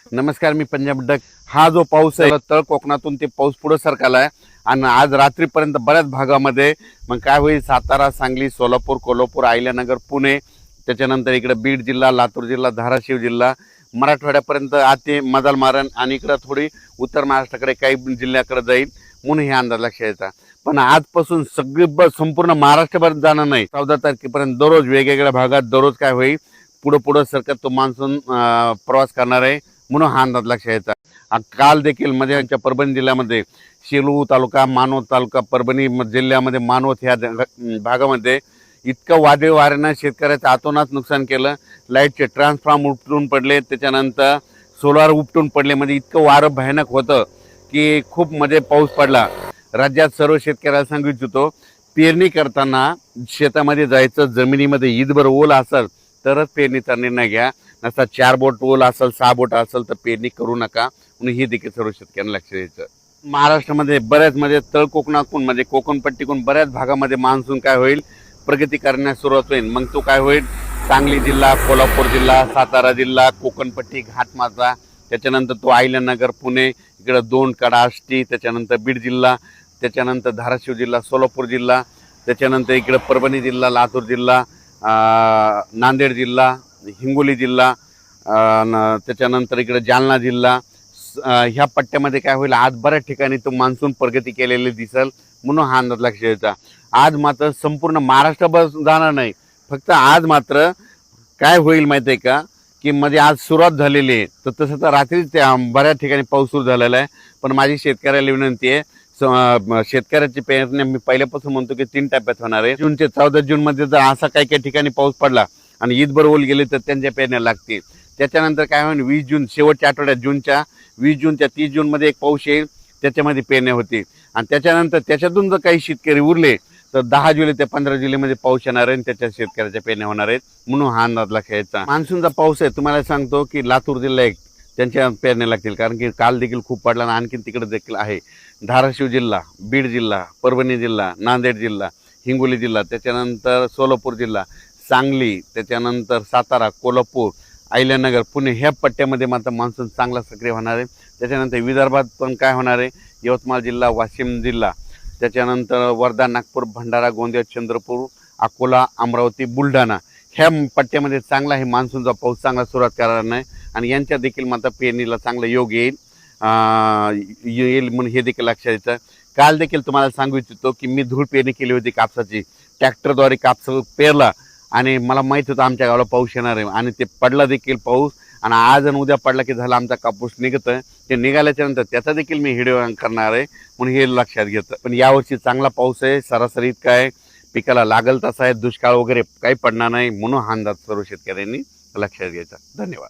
नमस्कार, मी पंजाब डक. हा जो पाऊस आहे तळ कोकणातून ते पाऊस पुढे सरकला आहे आणि आज रात्रीपर्यंत बऱ्याच भागामध्ये मग काय होईल, सातारा, सांगली, सोलापूर, कोल्हापूर, अहिल्यानगर, पुणे, त्याच्यानंतर इकडे बीड जिल्हा, लातूर जिल्हा, धाराशिव जिल्हा, मराठवाड्यापर्यंत आते मदाल मारण आणि इकडे थोडी उत्तर महाराष्ट्राकडे काही जिल्ह्याकडे जाईल म्हणून हे अंदाज लक्षात येतात. पण आजपासून सगळी संपूर्ण महाराष्ट्रभर जाणार नाही. 14 तारखेपर्यंत दररोज वेगवेगळ्या भागात दररोज काय होईल, पुढे सरकत तो मान्सून प्रवास करणार आहे म्हणून हा अंदाज लक्षात येतात. काल देखील मध्ये आमच्या परभणी जिल्ह्यामध्ये शेलू तालुका, मानवत तालुका, परभणी जिल्ह्यामध्ये मानवत ह्या भागामध्ये इतकं वादळी वाऱ्यानं शेतकऱ्याचं अतोनात नुकसान केलं. लाईटचे ट्रान्सफॉर्म उपटून पडले, त्याच्यानंतर सोलार उपटून पडले. म्हणजे इतकं वारं भयानक होतं की खूप मध्ये पाऊस पडला. राज्यात सर्व शेतकऱ्याला सांगू इच्छितो, पेरणी करताना शेतामध्ये जायचं, जमिनीमध्ये ईदभर ओल असेल तरच पेरणीचा निर्णय घ्या. नसता 4 बोट ओल असेल, 6 बोट असेल तर पेरणी करू नका म्हणून ही देखील सर्व शेतकऱ्यांना लक्ष द्यायचं. महाराष्ट्रामध्ये बऱ्याच मध्ये तळ कोकणातून म्हणजे कोकणपट्टीतून बऱ्याच भागामध्ये मान्सून काय होईल, प्रगती करण्यास सुरुवात होईल. मग तो काय होईल, सांगली जिल्हा, कोल्हापूर जिल्हा, सातारा जिल्हा, कोकणपट्टी, घाटमाथा, त्याच्यानंतर तो अहिल्यानगर, पुणे, इकडं 2 कडा, आष्टी, त्याच्यानंतर बीड जिल्हा, त्याच्यानंतर धाराशिव जिल्हा, सोलापूर जिल्हा, त्याच्यानंतर इकडं परभणी जिल्हा, लातूर जिल्हा, नांदेड जिल्हा, हिंगोली जिल्हा, त्याच्यानंतर इकडे जालना जिल्हा, ह्या पट्ट्यामध्ये काय होईल, आज बऱ्याच ठिकाणी तो मान्सून प्रगती केलेली दिसेल म्हणून हा अंदाज लक्षात यायचा. आज मात्र संपूर्ण महाराष्ट्रभर जाणार नाही, फक्त आज मात्र काय होईल माहिती आहे का, की मध्ये आज सुरुवात झालेली आहे. तर तसं तर रात्रीच त्या बऱ्याच ठिकाणी पाऊस सुरू झालेला आहे. पण माझी शेतकऱ्याला विनंती आहे, शेतकऱ्याची पेरणी मी पहिल्यापासून म्हणतो की 3 टप्प्यात होणार आहे. 14 जूनमध्ये जर असा काही ठिकाणी पाऊस पडला आणि ईदभर ओल गेले तर त्यांच्या पेरण्या लागतील. त्याच्यानंतर काय होईल, 20 जून शेवटच्या आठवड्यात, जूनच्या 20 जून त्या 30 जूनमध्ये एक पाऊस येईल, त्याच्यामध्ये पेरण्या होतील. आणि त्याच्यानंतर त्याच्यातून जर काही शेतकरी उरले तर 10 जुलै ते 15 जुलैमध्ये पाऊस येणार आहे आणि त्याच्या शेतकऱ्याच्या पेरण्या होणार आहेत म्हणून हा अंदाज लक्षात यायचा. मान्सूनचा पाऊस आहे, तुम्हाला सांगतो की लातूर जिल्हा एक त्यांच्या पेरण्या लागतील, कारण की काल देखील खूप पडला आणि आणखीन तिकडे देखील आहे. धाराशिव जिल्हा, बीड जिल्हा, परभणी जिल्हा, नांदेड जिल्हा, हिंगोली जिल्हा, त्याच्यानंतर सोलापूर जिल्हा, सांगली, त्याच्यानंतर सातारा, कोल्हापूर, अहिल्यानगर, पुणे ह्या पट्ट्यामध्ये मात्र मान्सून चांगला सक्रिय होणार आहे. त्याच्यानंतर विदर्भात पण काय होणार आहे, यवतमाळ जिल्हा, वाशिम जिल्हा, त्याच्यानंतर वर्धा, नागपूर, भंडारा, गोंदिया, चंद्रपूर, अकोला, अमरावती, बुलढाणा ह्या पट्ट्यामध्ये चांगला हे मान्सूनचा पाऊस चांगला सुरुवात करणार नाही आणि यांच्या देखील मात्र पेरणीला चांगला योग येईल म्हणून हे देखील लक्षात येतं. काल देखील तुम्हाला सांगू इच्छितो की मी धूळ पेरणी केली होती कापसाची, ट्रॅक्टरद्वारे कापस पेरला आणि मला माहीत होतं आमच्या गावाला पाऊस येणार आहे आणि ते पडला देखील पाऊस. आणि आज आणि उद्या पडला की झाला आमचा कापूस निघतं, ते निघाल्याच्या नंतर त्याचा देखील मी व्हिडिओ करणार आहे म्हणून हे लक्षात घेतं. पण यावर्षी चांगला पाऊस आहे, सरासरी इतका आहे, पिकाला लागल तसा आहे, दुष्काळ वगैरे काही पडणार नाही म्हणून हा अंदाज सर्व शेतकऱ्यांनी लक्षात घ्यायचा. धन्यवाद.